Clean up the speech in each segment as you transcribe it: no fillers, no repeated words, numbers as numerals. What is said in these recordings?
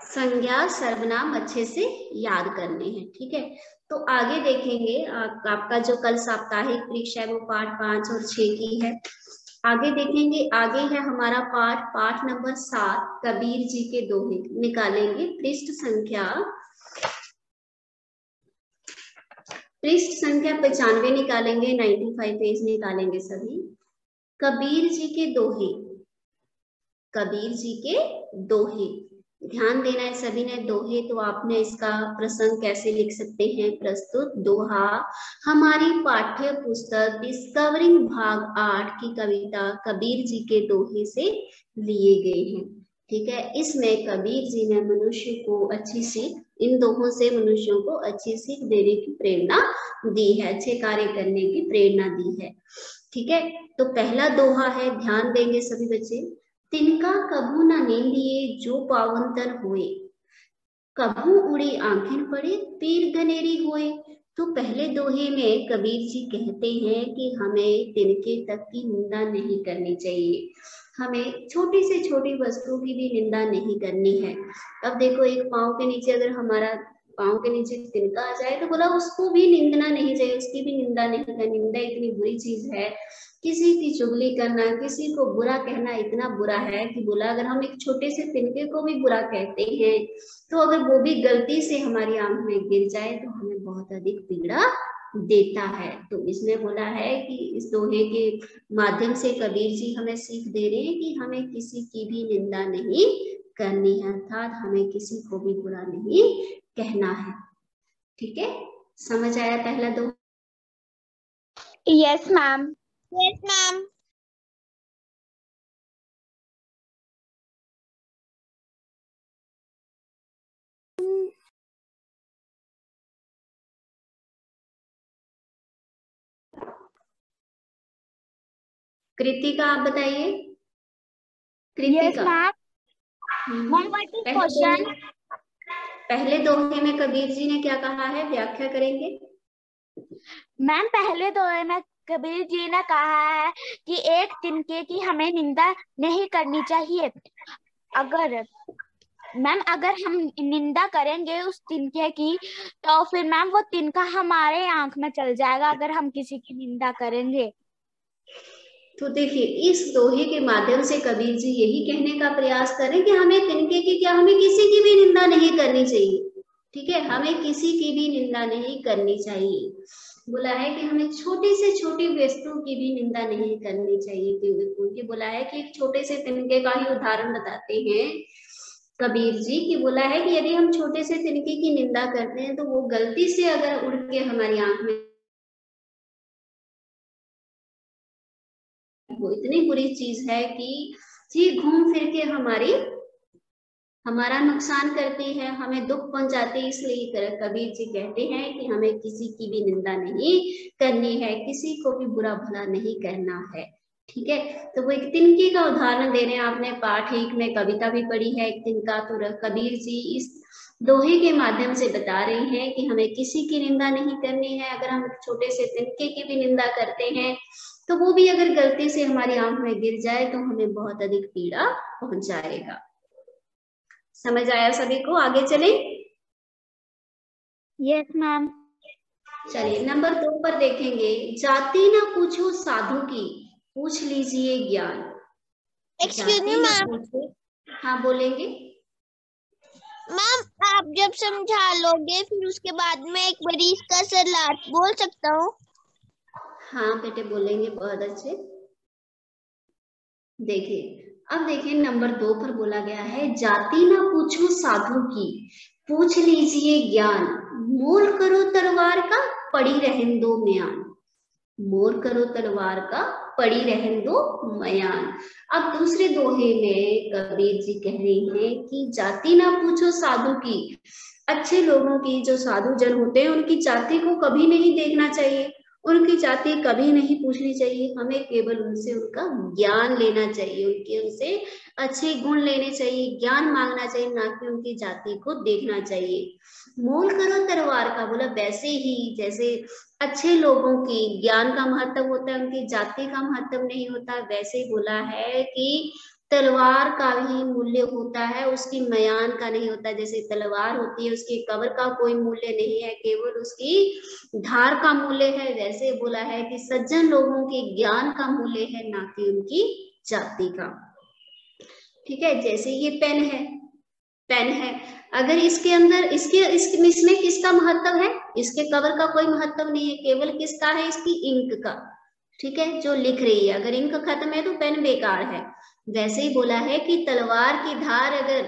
संज्ञा सर्वनाम अच्छे से याद करने हैं। ठीक है, तो आगे देखेंगे आपका जो कल साप्ताहिक परीक्षा है वो पाठ 5 और 6 की है। आगे देखेंगे, आगे है हमारा पाठ नंबर 7 कबीर जी के दोहे। निकालेंगे पृष्ठ संख्या 95 निकालेंगे, 95 पेज निकालेंगे सभी। कबीर जी के दोहे, कबीर जी के दोहे ध्यान देना है सभी ने। दोहे तो आपने इसका प्रसंग कैसे लिख सकते हैं, प्रस्तुत दोहा हमारी पाठ्य पुस्तक डिस्कवरिंग भाग 8 की कविता कबीर जी के दोहे से लिए गए हैं। ठीक है, इसमें कबीर जी ने मनुष्य को अच्छी सीख, इन दोहों से मनुष्यों को अच्छी सीख देने की प्रेरणा दी है, अच्छे कार्य करने की प्रेरणा दी है। ठीक है, तो पहला दोहा है, ध्यान देंगे सभी बच्चे। तिनका कभू न नींदिए जो पावंतर होए, कभू उड़ी आंखें पड़े पीर गनेरी होए। तो पहले दोहे में कबीर जी कहते हैं कि हमें तिनके तक की निंदा नहीं करनी चाहिए, हमें छोटी से छोटी वस्तु की भी निंदा नहीं करनी है। अब देखो, एक पाँव के नीचे अगर हमारा पाँव के नीचे तिनका आ जाए तो बोला उसको भी निंदना नहीं चाहिए, उसकी भी निंदा नहीं करनी। निंदा इतनी बुरी चीज है, किसी की चुगली करना, किसी को बुरा कहना इतना बुरा है कि बोला अगर हम एक छोटे से तिनके को भी बुरा कहते हैं तो अगर वो भी गलती से हमारी आंख में गिर जाए तो हमें बहुत अधिक पीड़ा देता है। तो इसमें बोला है कि इस दोहे के माध्यम से कबीर जी हमें सीख दे रहे हैं कि हमें किसी की भी निंदा नहीं करनी है, अर्थात हमें किसी को भी बुरा नहीं कहना है। ठीक है, समझ आया पहला दोहा? Yes ma'am. Yes ma'am. Kritika आप बताइए। Yes ma'am. Ma'am what is question? पहले दोहे में कबीर जी ने क्या कहा है, व्याख्या करेंगे। मैम पहले दोहे में कबीर जी ने कहा है कि एक तिनके की हमें निंदा नहीं करनी चाहिए। अगर मैम अगर हम निंदा करेंगे उस तिनके की तो फिर मैम वो तिनका हमारे आंख में चल जाएगा अगर हम किसी की निंदा करेंगे। तो देखिए, इस दोहे के माध्यम से कबीर जी यही कहने का प्रयास करें कि हमें तिनके की क्या, हमें किसी की भी निंदा नहीं करनी चाहिए। ठीक है, हमें किसी की भी निंदा नहीं करनी चाहिए। बोला है कि हमें छोटी से छोटी वस्तु की भी निंदा नहीं करनी चाहिए, क्योंकि बोला है कि एक छोटे से तिनके का ही उदाहरण बताते हैं कबीर जी की। बोला है कि यदि हम छोटे से तिनके की निंदा करते हैं तो वो गलती से अगर उड़ के हमारी आंख में, वो इतनी बुरी चीज है कि जी घूम फिर के हमारा नुकसान करती है, हमें दुख पहुंचाती है। इसलिए कबीर जी कहते हैं कि हमें किसी की भी निंदा नहीं करनी है, किसी को भी बुरा भला नहीं कहना है। ठीक है, तो वो एक तिनके का उदाहरण दे रहे हैं। आपने पाठ 1 में कविता भी पढ़ी है एक तिनका, तो कबीर जी इस दोहे के माध्यम से बता रहे हैं कि हमें किसी की निंदा नहीं करनी है। अगर हम छोटे से तिनके की भी निंदा करते हैं तो वो भी अगर गलती से हमारी आंख में गिर जाए तो हमें बहुत अधिक पीड़ा पहुंचाएगा। समझ आया सभी को? आगे चले। Yes ma'am. चलिए नंबर 2 पर देखेंगे, जाति ना पूछो साधु की पूछ लीजिए ज्ञान। Excuse me ma'am. हाँ बोलेंगे मैम, आप जब समझा लोगे फिर उसके बाद में एक बारी इसका सलाह बोल सकता हूँ? हाँ बेटे बोलेंगे, बहुत अच्छे। देखिए, अब देखिए नंबर 2 पर बोला गया है, जाति ना पूछो साधु की पूछ लीजिए ज्ञान, मोल करो तलवार का पड़ी रहन दो म्यान। मोर करो तलवार का पड़ी रहन दो मयान। अब दूसरे दोहे में कबीर जी कह रहे हैं कि जाति ना पूछो साधु की, अच्छे लोगों की, जो साधु जन होते हैं उनकी जाति को कभी नहीं देखना चाहिए, उनकी जाति कभी नहीं पूछनी चाहिए। हमें केवल उनसे उनका ज्ञान लेना चाहिए, उनसे अच्छे गुण लेने चाहिए, ज्ञान मांगना चाहिए, ना कि उनकी जाति को देखना चाहिए। मोल करो तलवार का, बोला वैसे ही जैसे अच्छे लोगों की ज्ञान का महत्व होता है, उनकी जाति का महत्व नहीं होता, वैसे बोला है कि तलवार का ही मूल्य होता है, उसकी मयान का नहीं होता। जैसे तलवार होती है उसके कवर का कोई मूल्य नहीं है, केवल उसकी धार का मूल्य है। वैसे बोला है कि सज्जन लोगों के ज्ञान का मूल्य है, ना कि उनकी जाति का। ठीक है, जैसे ये पेन है, पेन है, अगर इसके अंदर इसमें किसका महत्व है? इसके कवर का कोई महत्व नहीं है, केवल किसका है? इसकी इंक का। ठीक है, जो लिख रही है, अगर इंक खत्म है तो पेन बेकार है। वैसे ही बोला है कि तलवार की धार अगर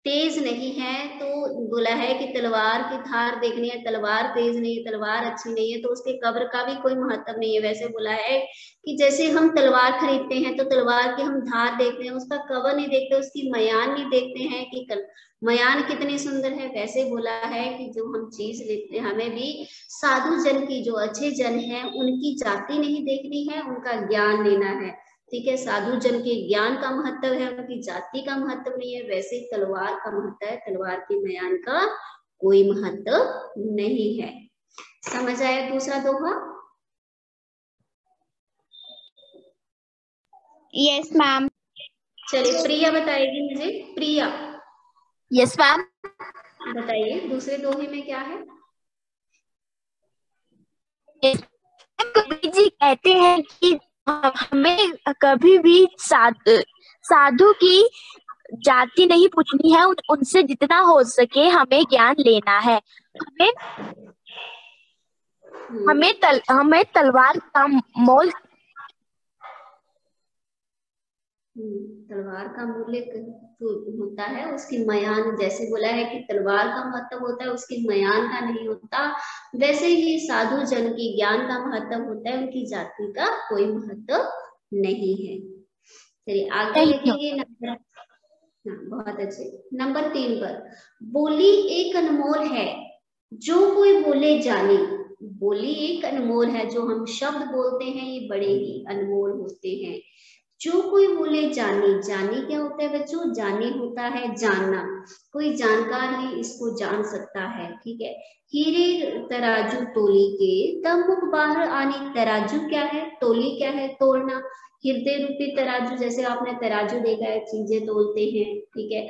तेज नहीं है, तो बोला है कि तलवार की धार देखनी है, तलवार तेज नहीं है, तलवार अच्छी नहीं है, तो उसके कब्र का भी कोई महत्व नहीं है। वैसे बोला है कि जैसे हम तलवार खरीदते हैं तो तलवार की हम धार देखते हैं, उसका कवर नहीं देखते, उसकी मयान नहीं देखते हैं कि मयान कितनी सुंदर है। वैसे बोला है कि जो हम चीज लेते हैं, हमें भी साधु जन की, जो अच्छे जन है, उनकी जाति नहीं देखनी है, उनका ज्ञान लेना है। ठीक है, साधु जन के ज्ञान का महत्व है, उनकी जाति का महत्व नहीं है। वैसे तलवार का महत्व है, तलवार की मयान का कोई महत्व नहीं है। समझ आया दूसरा दोहा? Yes ma'am. चलिए प्रिया बताएगी मुझे। प्रिया यस मैम। बताइए दूसरे दोहे में क्या है? कबीर जी कहते हैं कि हमें कभी भी साधु की जाति नहीं पूछनी है, उनसे जितना हो सके हमें ज्ञान लेना है। हमें तलवार का मोल तलवार का मूल्य होता है उसकी मयान। जैसे बोला है कि तलवार का महत्व होता है, उसकी मयान का नहीं होता। वैसे ही साधु जन की ज्ञान का महत्व होता है, उनकी जाति का कोई महत्व नहीं है। चलिए आगे लिखेंगे नंबर। हाँ, बहुत अच्छे। नंबर 3 पर, बोली एक अनमोल है जो कोई बोले जाने। बोली एक अनमोल है, जो हम शब्द बोलते हैं ये बड़े ही अनमोल होते हैं। जो कोई बोले जानी। जानी क्या होता है बच्चों? जानी होता है जानना, कोई जानकार ही इसको जान सकता है। ठीक है, हीरे तराजू तोली के तब मुख बाहर आनी। तराजू क्या है? तोली क्या है? तोलना। हृदय रूपी तराजू, जैसे आपने तराजू देखा है, चीजें तोलते हैं। ठीक है,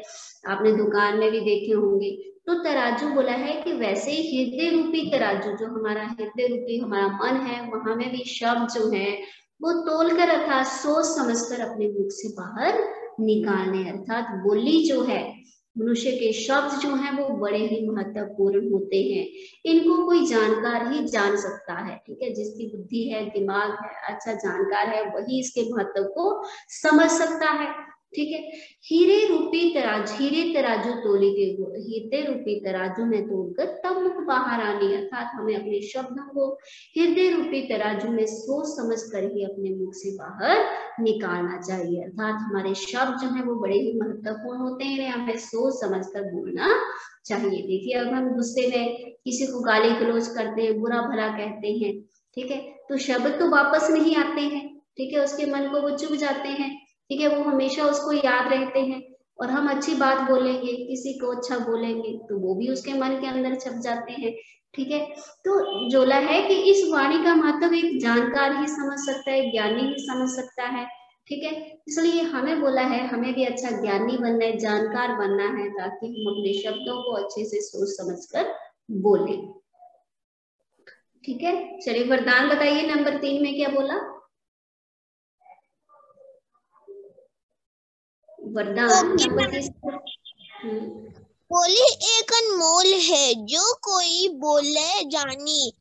आपने दुकान में भी देखे होंगे। तो तराजू बोला है कि वैसे ही हृदय रूपी तराजू, जो हमारा हृदय रूपी हमारा मन है, वहां में भी शब्द जो है वो तोल कर अर्थात सोच समझकर अपने मुख से बाहर निकालने। अर्थात बोली जो है, मनुष्य के शब्द जो हैं वो बड़े ही महत्वपूर्ण होते हैं। इनको कोई जानकार ही जान सकता है। ठीक है, जिसकी बुद्धि है, दिमाग है, अच्छा जानकार है, वही इसके महत्व को समझ सकता है। ठीक है, हीरे रूपी तराजू, हीरे तराजू तोली के, हृदय रूपी तराजू में तोलकर तब मुख बाहर आनी। अर्थात हमें अपने शब्दों को हृदय रूपी तराजू में सोच समझ कर ही अपने मुख से बाहर निकालना चाहिए। अर्थात हमारे शब्द जो है वो बड़े ही महत्वपूर्ण होते हैं, हमें सोच समझ कर बोलना चाहिए। देखिए, अब हम गुस्से में किसी को गाली गलौज करते हैं, बुरा भला कहते हैं, ठीक है, तो शब्द तो वापस नहीं आते हैं। ठीक है, उसके मन को वो चुभ जाते हैं। ठीक है, वो हमेशा उसको याद रहते हैं। और हम अच्छी बात बोलेंगे, किसी को अच्छा बोलेंगे, तो वो भी उसके मन के अंदर छप जाते हैं। ठीक है, तो जोला है कि इस वाणी का महत्व एक जानकार ही समझ सकता है, ज्ञानी ही समझ सकता है। ठीक है, इसलिए हमें बोला है हमें भी अच्छा ज्ञानी बनना है, जानकार बनना है, ताकि हम अपने शब्दों को अच्छे से सोच समझकर बोले। ठीक है, चलिए वरदान बताइए नंबर 3 में क्या बोला? वरदान नंबर 3। बोली एक अनमोल है जो कोई बोले जानी।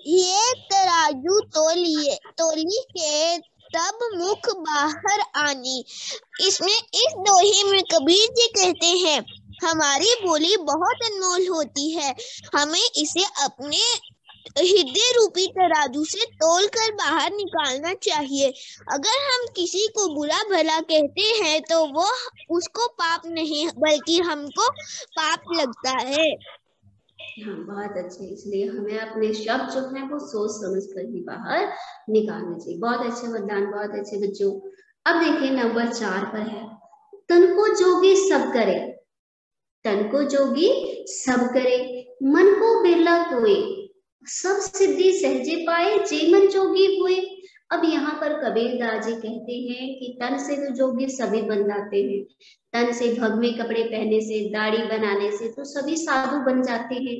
ये तराजू तोली के तब मुख बाहर आनी। इसमें इस दोहे में कबीर जी कहते हैं हमारी बोली बहुत अनमोल होती है, हमें इसे अपने हृदय रूपी तराजू से तोल कर बाहर निकालना चाहिए। अगर हम किसी को बुरा भला कहते हैं तो वो उसको पाप नहीं बल्कि हमको पाप लगता है। हाँ, बहुत अच्छे। इसलिए हमें अपने शब्द जो है वो सोच समझ कर ही बाहर निकालने चाहिए। बहुत अच्छे वरदान, बहुत अच्छे बच्चों। अब देखिए नंबर 4 पर है, तन को जोगी सब करे। तन को जोगी सब करे, मन को बिरला कोई। सब सिद्धि सहजे पाए, जे मन जोगी हुए। अब यहाँ पर कबीरदास जी कहते हैं कि तन से तो जोगी सभी बन जाते हैं, तन से भगवे कपड़े पहने से, दाढ़ी बनाने से तो सभी साधु बन जाते हैं।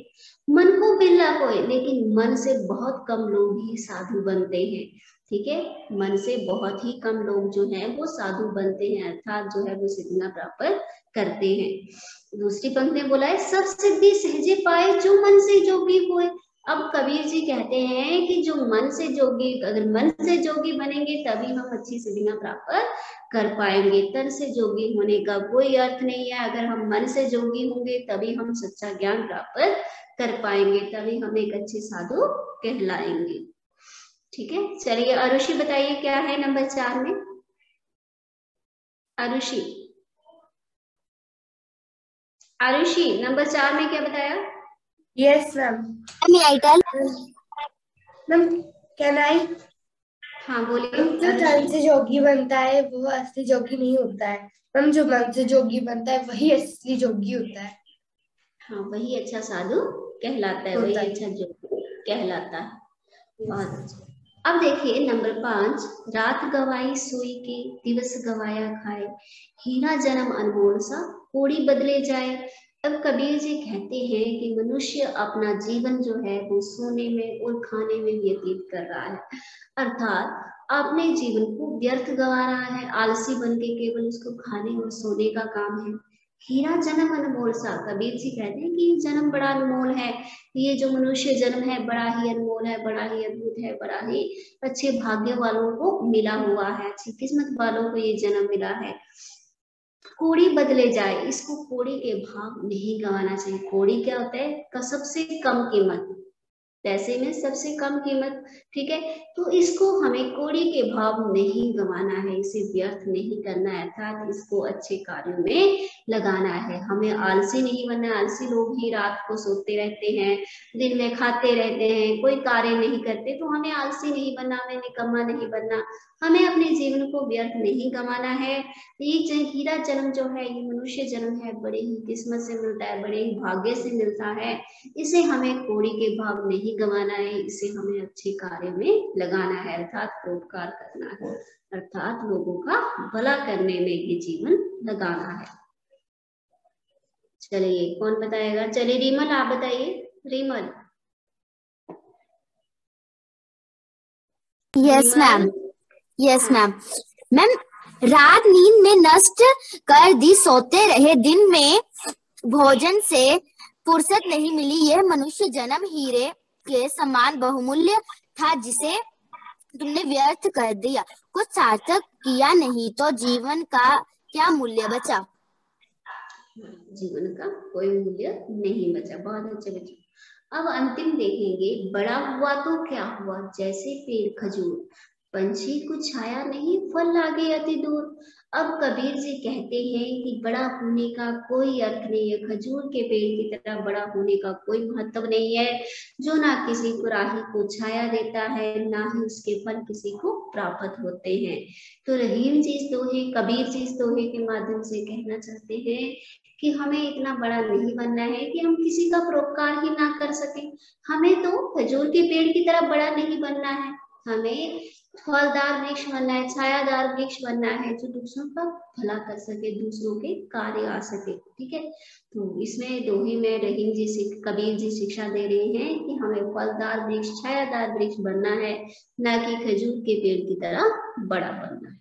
मन को बिरला कोई, लेकिन मन से बहुत कम लोग ही साधु बनते हैं। ठीक है, मन से बहुत ही कम लोग जो हैं वो साधु बनते हैं, अर्थात जो है वो सिद्धियां प्राप्त करते हैं। दूसरी पंक्ति में बोला है, सब सिद्धि सहजे पाए जो मन से जोगी हुए। अब कबीर जी कहते हैं कि जो मन से जोगी, अगर मन से जोगी बनेंगे तभी हम अच्छी सिद्धियां प्राप्त कर पाएंगे। तन से जोगी होने का कोई अर्थ नहीं है। अगर हम मन से जोगी होंगे तभी हम सच्चा ज्ञान प्राप्त कर पाएंगे, तभी हम एक अच्छे साधु कहलाएंगे। ठीक है, चलिए आरुषि बताइए क्या है नंबर 4 में। आरुषि, आरुषि नंबर 4 में क्या बताया? Yes ma'am. Ma'am can I? हाँ बोलिए। जो तन से जोगी बनता है वो असली जोगी नहीं होता है मैम, जो मन से जोगी बनता है वही असली जोगी होता है। हाँ, वही अच्छा साधु कहलाता है, वही अच्छा जोगी कहलाता है। बहुत अच्छा। अब देखिए नंबर 5, रात गवाई सोई के दिवस गवाया खाए, हीरा जन्म अनमोल सा कोड़ी बदले जाए। अब कबीर जी कहते हैं कि मनुष्य अपना जीवन जो है वो सोने में और खाने में व्यतीत कर रहा है, अर्थात अपने जीवन को व्यर्थ गवा रहा है, आलसी बन के केवल उसको खाने और सोने का काम है। हीरा जन्म अनमोल सा, कबीर जी कहते हैं कि जन्म बड़ा अनमोल है, ये जो मनुष्य जन्म है बड़ा ही अनमोल है, बड़ा ही अद्भुत है, बड़ा ही अच्छे भाग्य वालों को मिला हुआ है, अच्छी किस्मत वालों को ये जन्म मिला है। कोड़ी बदले जाए, इसको कोड़ी के भाव नहीं गंवाना चाहिए। कोड़ी क्या होता है? सबसे कम कीमत, पैसे में सबसे कम कीमत। ठीक है, तो इसको हमें कोड़ी के भाव नहीं गंवाना है, इसे व्यर्थ नहीं करना है, अर्थात इसको अच्छे कार्यों में लगाना है। हमें आलसी नहीं बनना है। आलसी लोग ही रात को सोते रहते हैं, दिन में खाते रहते हैं, कोई कार्य नहीं करते, तो हमें आलसी नहीं बनना, हमें निकम्मा नहीं बनना, हमें अपने जीवन को व्यर्थ नहीं गंवाना है। ये हीरा जन्म जो है, ये मनुष्य जन्म है, बड़े ही किस्मत से मिलता है, बड़े ही भाग्य से मिलता है, इसे हमें कोड़ी के भाव नहीं गंवाना है, इसे हमें अच्छे कार्य में लगाना है, अर्थात परोपकार करना है, अर्थात लोगों का भला करने में ये जीवन लगाना है। चलिए कौन बताएगा? चलिए रीमल आप बताइए। Rimal. Yes ma'am. Yes ma'am. Ma'am, रात नींद में नष्ट कर दी, सोते रहे, दिन में भोजन से फुर्सत नहीं मिली, यह मनुष्य जन्म हीरे के समान बहुमूल्य था, जिसे तुमने व्यर्थ कर दिया, कुछ सार्थक किया नहीं, तो जीवन का क्या मूल्य बचा? जीवन का कोई मूल्य नहीं बचा। बहुत अच्छे बच्चे। अब अंतिम देखेंगे, बड़ा हुआ तो क्या हुआ, जैसे पेड़ खजूर, पंछी को छाया नहीं, फल लागे अति दूर। अब कबीर जी कहते हैं कि बड़ा होने का कोई अर्थ नहीं है, खजूर के पेड़ की तरह बड़ा होने का कोई महत्व नहीं है, जो ना किसी को राही को छाया देता है, ना ही उसके फल किसी को प्राप्त होते हैं। तो रहीम जी इस दोहे, कबीर जी इस दोहे के माध्यम से कहना चाहते हैं कि हमें इतना बड़ा नहीं बनना है कि हम किसी का परोपकार ही ना कर सकें। हमें तो खजूर के पेड़ की तरह बड़ा नहीं बनना है, हमें फलदार वृक्ष बनना है, छायादार वृक्ष बनना है, जो दूसरों का भला कर सके, दूसरों के कार्य आ सके। ठीक है, तो इसमें दोहे में रहीम जी कबीर जी शिक्षा दे रहे हैं कि हमें फलदार वृक्ष, छायादार वृक्ष बनना है, ना कि खजूर के पेड़ की तरह बड़ा बनना है।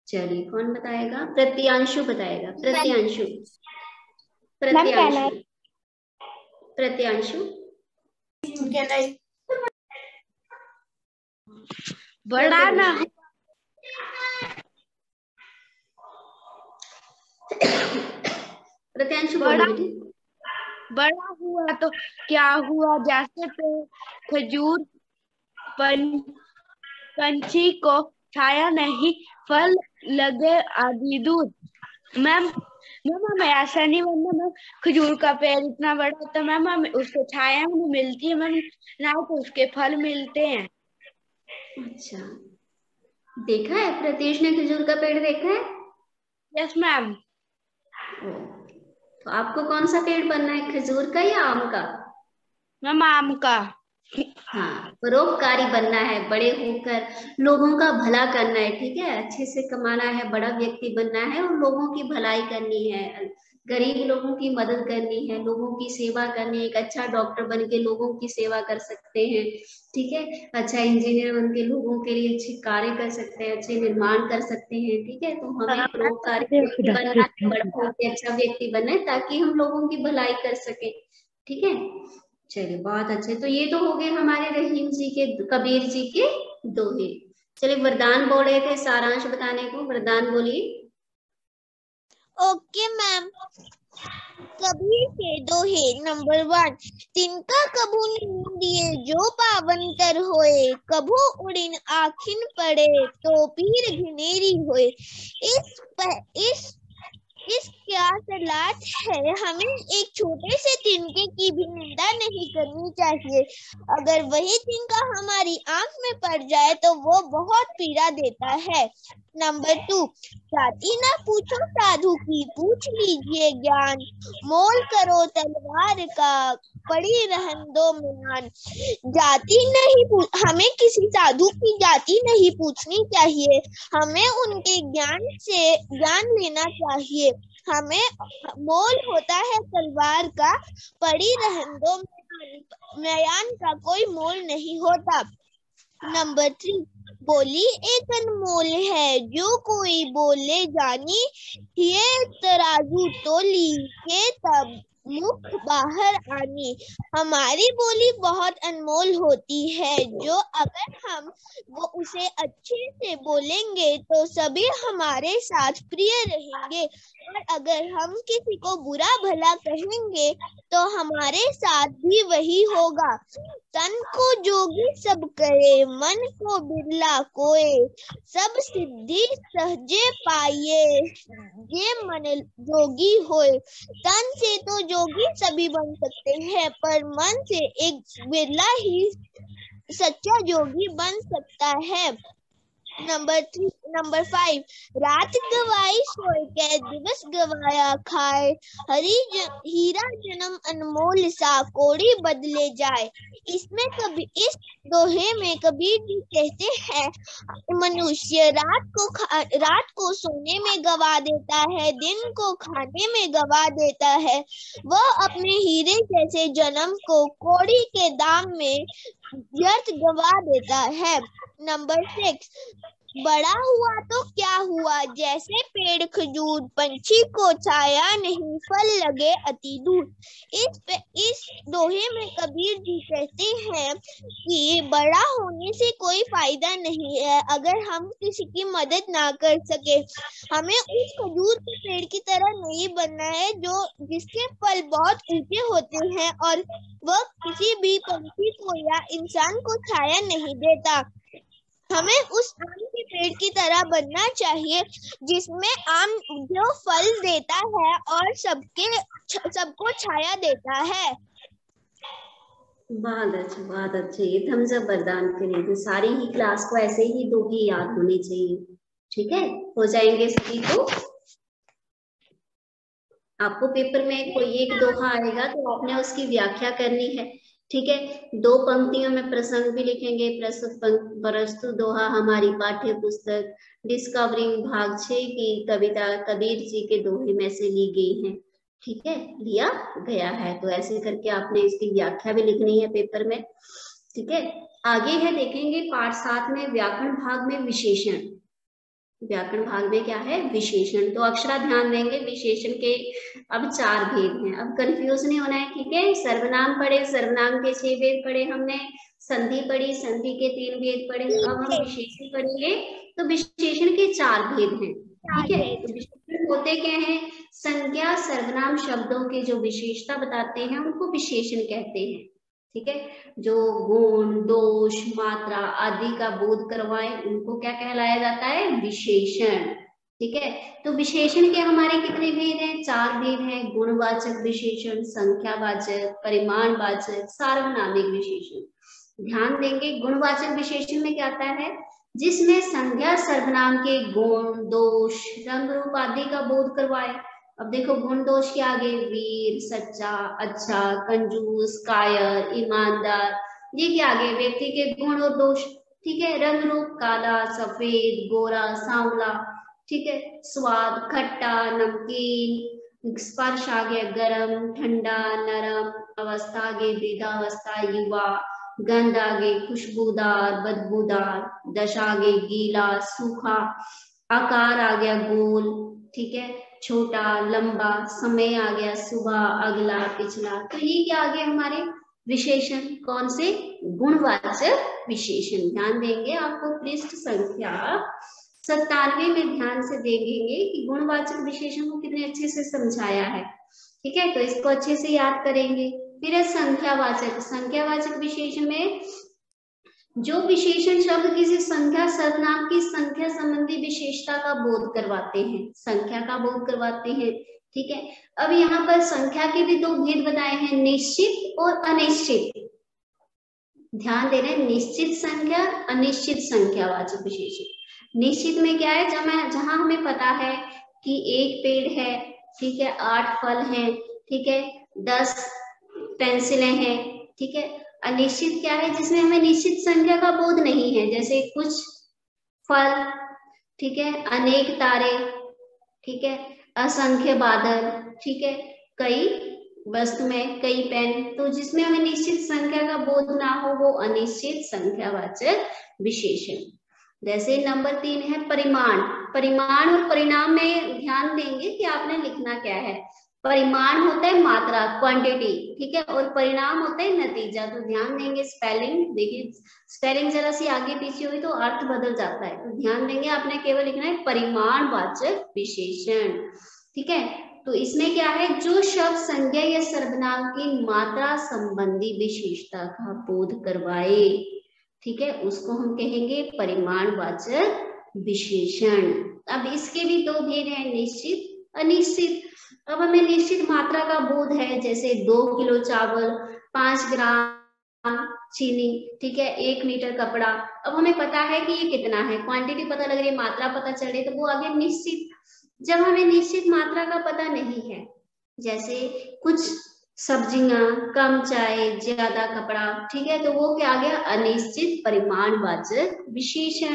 चलिए कौन बताएगा? प्रत्यांशु बताएगा। प्रत्यांशु। प्रत्यांशु। प्रत्यांशु। बड़ा ना प्रत्यांशु बड़ा हुआ तो क्या हुआ, जैसे पेड़ खजूर पंछी को छाया नहीं, फल लगे आदि दूध। मैम हमें ऐसा नहीं बनना मैम, खजूर का पेड़ इतना बड़ा होता है मैम, हमें उसको छाया नहीं मिलती है मैम, ना तो उसके फल मिलते हैं। अच्छा, देखा है? प्रतीश ने खजूर का पेड़ देखा है? Yes ma'am. तो आपको कौन सा पेड़ बनना है, खजूर का या आम का? मैम आम का। हाँ, परोपकारी बनना है, बड़े होकर लोगों का भला करना है, ठीक है, अच्छे से कमाना है, बड़ा व्यक्ति बनना है और लोगों की भलाई करनी है, गरीब लोगों की मदद करनी है, लोगों की सेवा करनी है। एक अच्छा डॉक्टर बन के लोगों की सेवा कर सकते हैं, ठीक है, अच्छा इंजीनियर बन के लोगों के लिए अच्छे कार्य कर सकते हैं, अच्छे निर्माण कर सकते हैं, ठीक है। तो हमें परोपकारी व्यक्ति बनना है, बड़ा होकर अच्छा व्यक्ति बनना है, ताकि हम लोगों की भलाई कर सके, ठीक है। चलिए बहुत अच्छे, तो ये तो हो गए हमारे रहीम जी के, कबीर जी के दोहे। चलिए वरदान बोल रहे थे सारांश बताने को, वरदान बोलिए। Okay ma'am. कबीर के दोहे नंबर 1। तिनका कभू नींद दिए जो पावंतर होए, कभू उड़िन आखिन पड़े तो पीर घिनेरी होए। इस क्या सलाह है, हमें एक छोटे से तिनके की भी निंदा नहीं करनी चाहिए। अगर वही तिनका हमारी आंख में पड़ जाए तो वो बहुत पीड़ा देता है। नंबर 2। जाति ना पूछो साधु की, पूछ लीजिए ज्ञान, मोल करो तलवार का, पड़ी रहन दो म्यान। जाति नहीं, हमें किसी साधु की जाति नहीं पूछनी चाहिए, हमें उनके ज्ञान से ज्ञान लेना चाहिए। हमें मोल होता है तलवार का, पड़ी रहन दो म्यान का कोई मोल नहीं होता। नंबर 3। बोली एक अनमोल है, जो कोई बोले जानी, ये तराजू तोली के तब मुख बाहर आनी। हमारी बोली बहुत अनमोल होती है, जो अगर हम वो उसे अच्छे से बोलेंगे तो सभी हमारे साथ प्रिय रहेंगे, और अगर हम किसी को बुरा भला कहेंगे तो हमारे साथ भी वही होगा। तन को जोगी सब करे, मन को बिरला कोय, सब सिद्धि सहजे पाइए, ये मन जोगी होए। तन से तो जोगी सभी बन सकते हैं, पर मन से एक बिरला ही सच्चा जोगी बन सकता है। नंबर 5। रात गवाई सोए के, दिवस गवाया खाए, हीरा जन्म अनमोल सा, कोड़ी बदले जाए। इस दोहे में कबीर जी कहते हैं, मनुष्य रात को सोने में गवा देता है, दिन को खाने में गवा देता है, वह अपने हीरे जैसे जन्म को कौड़ी के दाम में व्यर्थ गवा देता है। नंबर 6। बड़ा हुआ तो क्या हुआ, जैसे पेड़ खजूर, पंछी को छाया नहीं, फल लगे अति दूर। इस दोहे में कबीर जी कहते हैं कि बड़ा होने से कोई फायदा नहीं है अगर हम किसी की मदद ना कर सके। हमें उस खजूर के पेड़ की तरह नहीं बनना है जो जिसके फल बहुत ऊंचे होते हैं और वह किसी भी पंछी को या इंसान को छाया नहीं देता। हमें उस आम के पेड़ की तरह बनना चाहिए जिसमें आम जो फल देता है और सबको छाया देता है। बहुत अच्छे। ये थम्स अप वरदान के लिए तो सारी ही क्लास को ऐसे ही दोहे याद होने चाहिए, ठीक है, हो जाएंगे सभी को। आपको पेपर में कोई एक दोहा आएगा तो आपने उसकी व्याख्या करनी है, ठीक है। 2 पंक्तियों में प्रसंग भी लिखेंगे। प्रस्तुत दोहा हमारी पाठ्य पुस्तक डिस्कवरिंग भाग 6 की कविता कबीर जी के दोहे में से ली गई है, ठीक है, लिया गया है। तो ऐसे करके आपने इसकी व्याख्या भी लिखनी है पेपर में, ठीक है। आगे है देखेंगे पाठ 7 में व्याकरण भाग में विशेषण। व्याकरण भाग में क्या है, विशेषण। तो अक्षरा ध्यान देंगे, विशेषण के अब 4 भेद हैं। अब कंफ्यूज नहीं होना है, ठीक है। सर्वनाम पढ़े, सर्वनाम के 6 भेद पढ़े हमने, संधि पढ़ी, संधि के 3 भेद पढ़े। अब हम विशेषण पढ़ेंगे, तो विशेषण के 4 भेद हैं, ठीक है। तो विशेषण होते क्या हैं, संज्ञा सर्वनाम शब्दों के जो विशेषता बताते हैं उनको विशेषण कहते हैं, ठीक है। जो गुण, दोष, मात्रा आदि का बोध करवाए उनको क्या कहलाया जाता है, विशेषण, ठीक है। तो विशेषण के हमारे कितने भेद हैं, 4 भेद हैं। गुणवाचक विशेषण, संख्यावाचक, परिमाणवाचक, सार्वनामिक विशेषण। ध्यान देंगे गुणवाचक विशेषण में क्या आता है, जिसमें संज्ञा सर्वनाम के गुण, दोष, रंग रूप आदि का बोध करवाए। अब देखो गुण दोष के आगे वीर, सच्चा, अच्छा, कंजूस, कायर, ईमानदार, ये क्या आ गया, व्यक्ति के गुण और दोष। ठीक है, रंग रूप काला, सफेद, गोरा, सांवला। ठीक है, स्वाद खट्टा, नमकीन। स्पर्श आ गया गर्म, ठंडा, नरम। अवस्था आ गई वृद्धावस्था, युवा। गंध आ गई खुशबूदार, बदबूदार। दशा आ गई गीला, सूखा। आकार आ गया गोल। ठीक है, छोटा, लंबा। समय आ गया सुबह, अगला, पिछला। तो ये क्या आ गया हमारे विशेषण, कौन से, गुणवाचक विशेषण। ध्यान देंगे, आपको पृष्ठ संख्या 97 में ध्यान से देखेंगे कि गुणवाचक विशेषण को कितने अच्छे से समझाया है। ठीक है, तो इसको अच्छे से याद करेंगे। फिर है संख्यावाचक। संख्यावाचक विशेषण में जो विशेषण शब्द किसी संख्या सर्वनाम की संख्या संबंधी विशेषता का बोध करवाते हैं, संख्या का बोध करवाते हैं। ठीक है, अब यहाँ पर संख्या के भी दो भेद बताए हैं, निश्चित और अनिश्चित। ध्यान दे रहे हैं, निश्चित संख्या, अनिश्चित संख्यावाचक विशेषण। निश्चित में क्या है, जहां हमें पता है कि एक पेड़ है, ठीक है, 8 फल हैं, ठीक है, 10 पेंसिलें हैं। ठीक है, अनिश्चित क्या है, जिसमें हमें निश्चित संख्या का बोध नहीं है, जैसे कुछ फल, ठीक है, अनेक तारे, ठीक है, असंख्य बादल, ठीक है, कई वस्तुएं, कई पेन। तो जिसमें हमें निश्चित संख्या का बोध ना हो वो अनिश्चित संख्यावाचक विशेषण। जैसे नंबर 3 है परिमाण। परिमाण और परिणाम में ध्यान देंगे कि आपने लिखना क्या है। परिमाण होता है मात्रा, क्वांटिटी, ठीक है, और परिणाम होता है नतीजा। तो ध्यान देंगे, स्पेलिंग देखिए, स्पेलिंग जरा सी आगे पीछे हुई तो अर्थ बदल जाता है, तो ध्यान देंगे, आपने केवल लिखना है परिमाणवाचक विशेषण। ठीक है, तो इसमें क्या है, जो शब्द संज्ञा या सर्वनाम की मात्रा संबंधी विशेषता का बोध करवाए, ठीक है, उसको हम कहेंगे परिमाणवाचक विशेषण। अब इसके भी दो भेद हैं, निश्चित, अनिश्चित। अब हमें निश्चित मात्रा का बोध है, जैसे 2 किलो चावल, 5 ग्राम चीनी, ठीक है, 1 मीटर कपड़ा। अब हमें पता है कि ये कितना है, क्वांटिटी पता लग रही है, मात्रा पता चल रही है, तो वो आ गया निश्चित। जब हमें निश्चित मात्रा का पता नहीं है, जैसे कुछ सब्जियां, कम चाय, ज्यादा कपड़ा, ठीक है, तो वो क्या आ गया, अनिश्चित परिमाणवाचक विशेषण।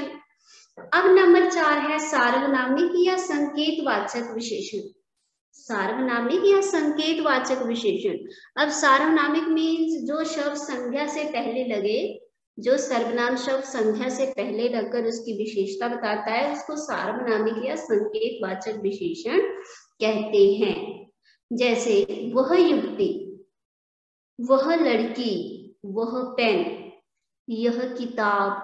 अब नंबर 4 है सार्वनामिक या संकेतवाचक विशेषण। सार्वनामिक या संकेतवाचक विशेषण। अब सार्वनामिक मीन्स जो शब्द संज्ञा से पहले लगे, जो सर्वनाम शब्द संज्ञा से पहले लगकर उसकी विशेषता बताता है, उसको सार्वनामिक या संकेतवाचक विशेषण कहते हैं। जैसे वह युवती, वह लड़की, वह पेन, यह किताब,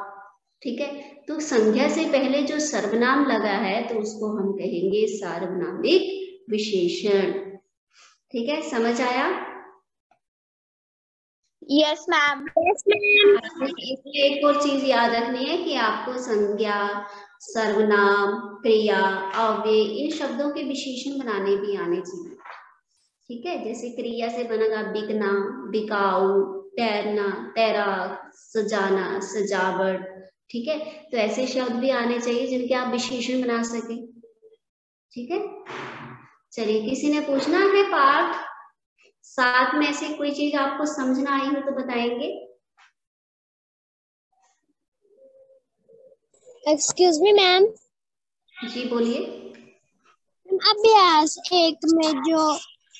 ठीक है, तो संज्ञा से पहले जो सर्वनाम लगा है तो उसको हम कहेंगे सार्वनामिक विशेषण। ठीक है, समझ आया? Yes ma'am. इसलिए एक और चीज याद रखनी है कि आपको संज्ञा, सर्वनाम, क्रिया, अव्यय, इन शब्दों के विशेषण बनाने भी आने चाहिए। ठीक है, जैसे क्रिया से बनेगा बिकना, बिकाऊ, तैरना, तैराक, सजाना, सजावट। ठीक है, तो ऐसे शब्द भी आने चाहिए जिनके आप विशेषण बना सके। ठीक है, चलिए, किसी ने पूछना है पाठ 7 में से कोई चीज आपको समझना आई हो तो बताएंगे। Excuse me ma'am. जी बोलिए। अभ्यास 1 में जो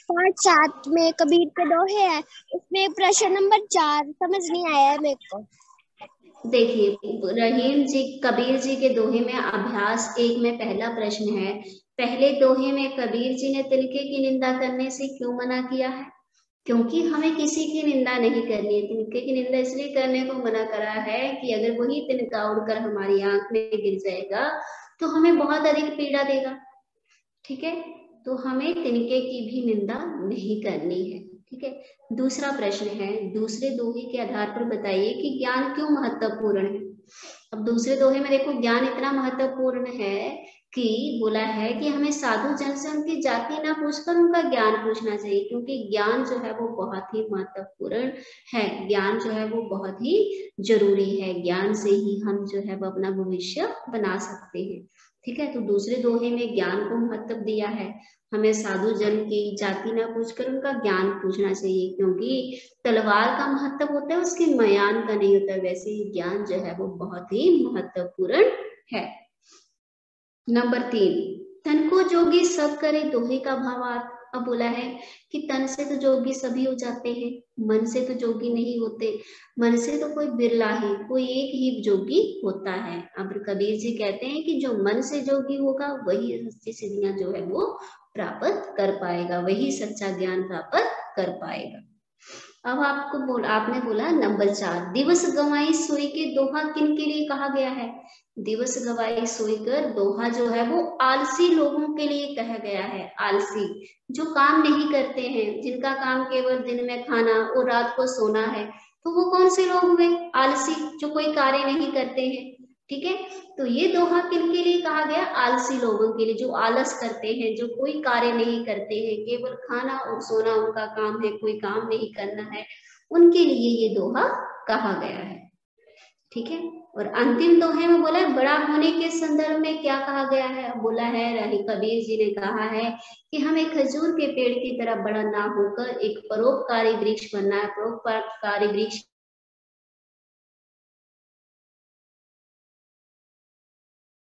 पाठ 7 में कबीर के दोहे है, उसमें प्रश्न नंबर 4 समझ नहीं आया है मेरे को। देखिए, रहीम जी, कबीर जी के दोहे में अभ्यास 1 में पहला प्रश्न है, पहले दोहे में कबीर जी ने तिनके की निंदा करने से क्यों मना किया है? क्योंकि हमें किसी की निंदा नहीं करनी है। तिनके की निंदा इसलिए करने को मना करा है कि अगर वही तिनका उड़कर हमारी आंख में गिर जाएगा तो हमें बहुत अधिक पीड़ा देगा। ठीक है, तो हमें तिनके की भी निंदा नहीं करनी है। ठीक है, दूसरा प्रश्न है, दूसरे दोहे के आधार पर बताइए कि ज्ञान क्यों महत्वपूर्ण है। अब दूसरे दोहे में देखो, ज्ञान इतना महत्वपूर्ण है कि बोला है कि हमें साधु जन से उनकी जाति ना पूछकर उनका ज्ञान पूछना चाहिए, क्योंकि ज्ञान जो है वो बहुत ही महत्वपूर्ण है, ज्ञान जो है वो बहुत ही जरूरी है, ज्ञान से ही हम जो है वो अपना भविष्य बना सकते हैं। ठीक है, तो दूसरे दोहे में ज्ञान को महत्व दिया है, हमें साधु जन की जाति ना पूछकर उनका ज्ञान पूछना चाहिए, क्योंकि तलवार का महत्व होता है उसके मयान का नहीं होता। वैसे ही ज्ञान जो है वो बहुत ही महत्वपूर्ण है। नंबर 3, तन को जोगी सब करे दोहे का भावार्थ। अब बोला है कि तन से तो जोगी सभी हो जाते हैं, मन से तो जोगी नहीं होते। मन से तो कोई बिरला ही, कोई एक ही जोगी होता है। अब कबीर जी कहते हैं कि जो मन से जोगी होगा वही सच्ची सिद्धियां जो है वो प्राप्त कर पाएगा, वही सच्चा ज्ञान प्राप्त कर पाएगा। अब आपने बोला नंबर 4, दिवस गवाई सोई के दोहा किन के लिए कहा गया है। दिवस गवाई सोई कर दोहा जो है वो आलसी लोगों के लिए कहा गया है। आलसी जो काम नहीं करते हैं, जिनका काम केवल दिन में खाना और रात को सोना है, तो वो कौन से लोग हुए? आलसी, जो कोई कार्य नहीं करते हैं। ठीक है, तो ये दोहा किन के लिए कहा गया? आलसी लोगों के लिए, जो आलस करते हैं, जो कोई कार्य नहीं करते हैं, केवल खाना और सोना उनका काम है, कोई काम नहीं करना है, उनके लिए ये दोहा कहा गया है। ठीक है, और अंतिम दोहे में बोला है बड़ा होने के संदर्भ में क्या कहा गया है। बोला है रानी कबीर जी ने कहा है कि हमें खजूर के पेड़ की तरह बड़ा ना होकर एक परोपकारी वृक्ष बनना है। परोपकारी वृक्ष